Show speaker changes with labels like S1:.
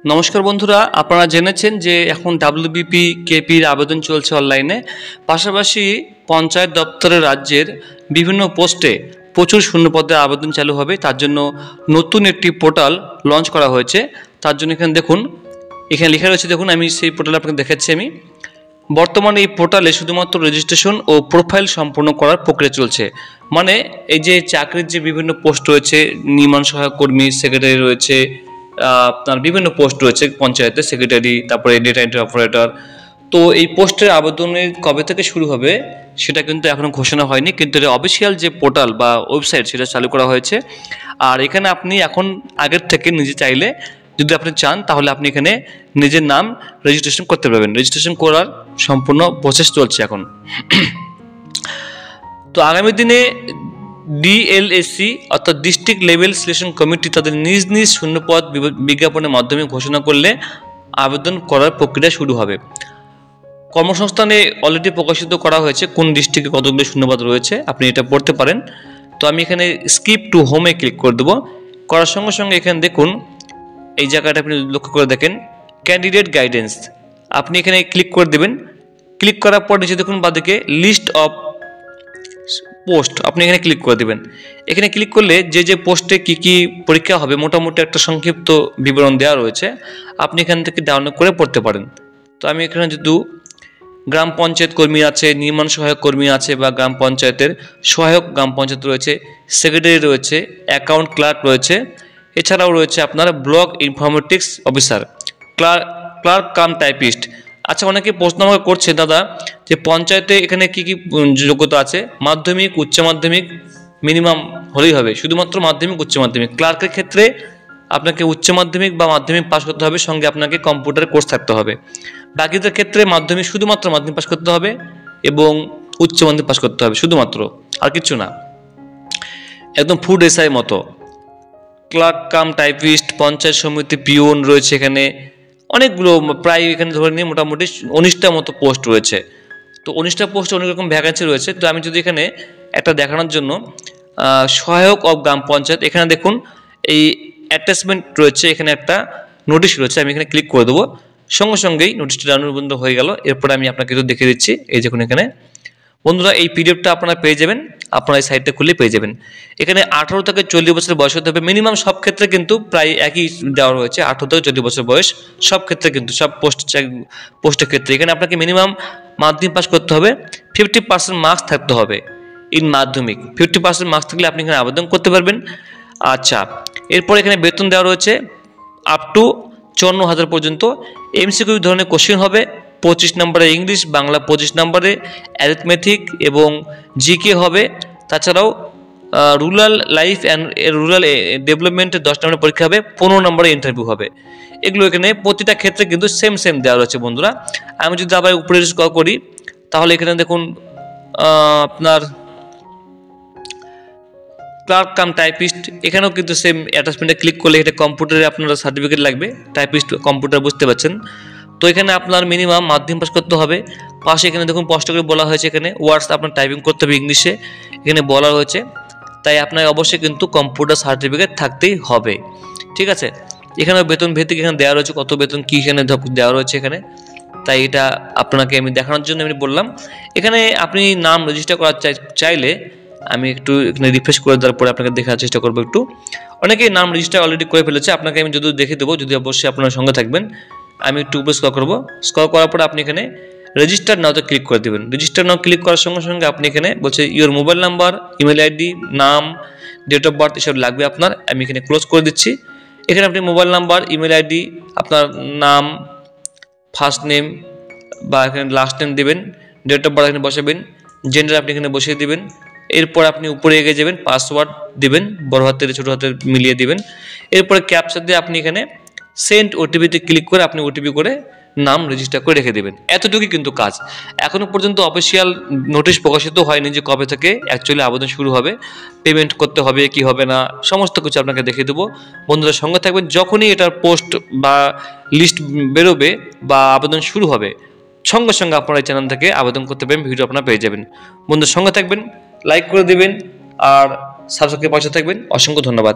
S1: নমস্কার বন্ধুরা, আপনারা জেনেছেন যে এখন ডাব্লিউবিপি কেপির আবেদন চলছে অনলাইনে। পাশাপাশি পঞ্চায়েত দপ্তরের রাজ্যের বিভিন্ন পোস্টে প্রচুর শূন্যপদের আবেদন চালু হবে। তার জন্য নতুন একটি পোর্টাল লঞ্চ করা হয়েছে। তার জন্য এখানে দেখুন, এখানে লেখা রয়েছে, দেখুন আমি সেই পোর্টাল আপনাকে দেখাচ্ছি। আমি বর্তমানে এই পোর্টালে শুধুমাত্র রেজিস্ট্রেশন ও প্রোফাইল সম্পূর্ণ করার প্রক্রিয়া চলছে। মানে এই যে চাকরির যে বিভিন্ন পোস্ট রয়েছে, নির্মাণ সহায়ক কর্মী, সেক্রেটারি রয়েছে, আপনার বিভিন্ন পোস্ট রয়েছে পঞ্চায়েতের সেক্রেটারি, তারপরে ডেটা এন্ট্রি অপারেটর। তো এই পোস্টের আবেদনের কবে থেকে শুরু হবে সেটা কিন্তু এখনও ঘোষণা হয়নি, কিন্তু এটা অফিসিয়াল যে পোর্টাল বা ওয়েবসাইট সেটা চালু করা হয়েছে। আর এখানে আপনি এখন আগের থেকে নিজে চাইলে, যদি আপনি চান, তাহলে আপনি এখানে নিজের নাম রেজিস্ট্রেশন করতে পারবেন। রেজিস্ট্রেশন করার সম্পূর্ণ প্রসেস চলছে এখন। তো আগামী দিনে ডিএলএসসি অর্থাৎ ডিস্ট্রিক্ট লেভেল সিলেকশন কমিটি তাদের নিজ নিজ শূন্যপদ বিজ্ঞাপনের মাধ্যমে ঘোষণা করলে আবেদন করার প্রক্রিয়া শুরু হবে। কর্মসংস্থানে অলরেডি প্রকাশিত করা হয়েছে কোন ডিস্ট্রিক্টে কতগুলো শূন্যপদ রয়েছে, আপনি এটা পড়তে পারেন। তো আমি এখানে স্কিপ টু হোমে ক্লিক করে দেবো। করার সঙ্গে সঙ্গে এখানে দেখুন, এই জায়গাটা আপনি লক্ষ্য করে দেখেন, ক্যান্ডিডেট গাইডেন্স, আপনি এখানে ক্লিক করে দেবেন। ক্লিক করার পর নিচে দেখুন বাঁদিকে লিস্ট অফ পোস্ট, আপনি এখানে ক্লিক করে দেবেন। এখানে ক্লিক করলে যে যে পোস্টে কি কি পরীক্ষা হবে মোটামুটি একটা সংক্ষিপ্ত বিবরণ দেওয়া রয়েছে, আপনি এখান থেকে ডাউনলোড করে পড়তে পারেন। তো আমি এখানে যেহেতু গ্রাম পঞ্চায়েত কর্মী আছে, নির্মাণ সহায়ক কর্মী আছে, বা গ্রাম পঞ্চায়েতের সহায়ক গ্রাম পঞ্চায়েত রয়েছে, সেক্রেটারি রয়েছে, অ্যাকাউন্ট ক্লার্ক রয়েছে, এছাড়াও রয়েছে আপনার block informatics officer, clerk cum typist. আচ্ছা, অনেকে প্রশ্ন আমাকে করছে, দাদা যে পঞ্চায়েতে এখানে কি কি যোগ্যতা আছে? মাধ্যমিক, উচ্চ মাধ্যমিক মিনিমাম হলেই হবে, শুধুমাত্র মাধ্যমিক, উচ্চ মাধ্যমিক। ক্লার্কের ক্ষেত্রে আপনাকে উচ্চ মাধ্যমিক বা মাধ্যমিক পাস করতে হবে, সঙ্গে আপনাকে কম্পিউটার কোর্স থাকতে হবে। বাকিদের ক্ষেত্রে মাধ্যমিক, শুধুমাত্র মাধ্যমিক পাস করতে হবে এবং উচ্চ মাধ্যমিক পাস করতে হবে, শুধুমাত্র, আর কিছু না। একদম ফুড এসআই মতো। ক্লার্ক কাম টাইপিস্ট, পঞ্চায়েত সমিতি পিওন রয়েছে এখানে অনেকগুলো, প্রায় এখানে ধরে নিয়ে মোটামুটি 19টা মতো পোস্ট রয়েছে। তো 19টা পোস্টে অনেক রকম ভ্যাকান্সি রয়েছে। তো আমি যদি এখানে একটা দেখানোর জন্য সহায়ক অফ গ্রাম পঞ্চায়েত, এখানে দেখুন এই অ্যাটাচমেন্ট রয়েছে, এখানে একটা নোটিশ রয়েছে, আমি এখানে ক্লিক করে দেবো। সঙ্গে সঙ্গেই নোটিশটা ডাউনলোড হয়ে গেল। এরপরে আমি আপনাকে একটু দেখিয়ে দিচ্ছি। এই দেখুন এখানে বন্ধুরা, এই পিডিএফটা আপনারা পেয়ে যাবেন, আপনারা এই সাইটটা খুলে পেয়ে যাবেন। এখানে 18 থেকে 40 বছর বয়স হতে হবে মিনিমাম। সব ক্ষেত্রে কিন্তু প্রায় একই দেওয়া রয়েছে, 18 থেকে 40 বছর বয়স সব ক্ষেত্রে, কিন্তু সব পোস্টের ক্ষেত্রে। এখানে আপনাকে মিনিমাম মাধ্যমিক পাস করতে হবে, 50% মার্কস থাকতে হবে ইন মাধ্যমিক। 50% মার্কস থাকলে আপনি এখানে আবেদন করতে পারবেন। আচ্ছা, এরপর এখানে বেতন দেওয়া রয়েছে আপ টু 54,000 পর্যন্ত। এমসিকিউ ধরনের কোশ্চেন হবে, 25 নম্বরে ইংলিশ, বাংলা 25 নম্বরে, অ্যারিথমেটিক এবং জিকে হবে। তাছাড়াও রুরাল লাইফ অ্যান্ড রুরাল ডেভেলপমেন্টের 10 নম্বরের পরীক্ষা হবে, 15 নম্বরে ইন্টারভিউ হবে। এগুলো এখানে প্রতিটা ক্ষেত্রে কিন্তু সেম দেওয়া রয়েছে বন্ধুরা। আমি যদি আবার উপরে স্ক্রল করি, তাহলে এখানে দেখুন আপনার ক্লার্ক কাম টাইপিস্ট, এখানেও কিন্তু সেম অ্যাটাচমেন্টে ক্লিক করলে এটা কম্পিউটারে আপনার সার্টিফিকেট লাগবে, টাইপিস্ট কম্পিউটার, বুঝতে পারছেন। তো এখানে আপনার মিনিমাম মাধ্যমিক পাস করতে হবে। পাশে এখানে দেখুন স্পষ্ট করে বলা হয়েছে, এখানে ওয়ার্ডস আপনার টাইপিং করতে হবে ইংলিশে, এখানে বলা হয়েছে। তাই আপনার অবশ্যই কিন্তু কম্পিউটার সার্টিফিকেট থাকতেই হবে, ঠিক আছে। এখানে বেতন ভিত্তিক এখানে দেওয়া রয়েছে, কত বেতন কী এখানে দেওয়া রয়েছে এখানে। তাই এটা আপনাকে আমি দেখানোর জন্য আমি বললাম। এখানে আপনি নাম রেজিস্টার করার চাইলে আমি একটু এখানে রিফ্রেশ করে দেওয়ার পরে আপনাকে দেখার চেষ্টা করবো একটু। অনেকেই নাম রেজিস্টার অলরেডি করে ফেলেছে, আপনাকে আমি যদি দেখে দেবো, যদি অবশ্যই আপনার সঙ্গে থাকবেন। আমি একটু উপরে স্ক্রল করবো। স্ক্রল করার পরে আপনি এখানে রেজিস্টার নাওতে ক্লিক করে দেবেন। রেজিস্টার নাও ক্লিক করার সঙ্গে সঙ্গে আপনি এখানে বলছে your mobile number, email ID, নাম, ডেট অফ বার্থ এসব লাগবে আপনার। আমি এখানে ক্লোজ করে দিচ্ছি। এখানে আপনি মোবাইল নাম্বার, ইমেল আইডি, আপনার নাম, ফার্স্ট নেম বা এখানে লাস্ট নেম দেবেন, ডেট অফ বার্থ এখানে বসাবেন, জেন্ডার আপনি এখানে বসিয়ে দেবেন। এরপর আপনি উপরে এগিয়ে যাবেন, পাসওয়ার্ড দেবেন, বড় হাতের ছোটো হাতের মিলিয়ে দেবেন। এরপরে ক্যাপচা দিয়ে আপনি এখানে সেন্ড ওটিপিতে ক্লিক করে আপনি ওটিপি করে নাম রেজিস্টার করে রেখে দেবেন। এতটুকুই কিন্তু কাজ। এখনও পর্যন্ত অফিসিয়াল নোটিশ প্রকাশিত হয়নি যে কবে থেকে অ্যাকচুয়ালি আবেদন শুরু হবে, পেমেন্ট করতে হবে কি হবে না, সমস্ত কিছু আপনাকে দেখিয়ে দেবো। বন্ধুরা সঙ্গে থাকবেন, যখনই এটার পোস্ট বা লিস্ট বেরোবে বা আবেদন শুরু হবে, সঙ্গে সঙ্গে আপনারা এই চ্যানেল থেকে আবেদন করতে পারেন, ভিডিও আপনারা পেয়ে যাবেন। বন্ধুর সঙ্গে থাকবেন, লাইক করে দেবেন আর সাবস্ক্রাইব পাশে থাকবেন। অসংখ্য ধন্যবাদ।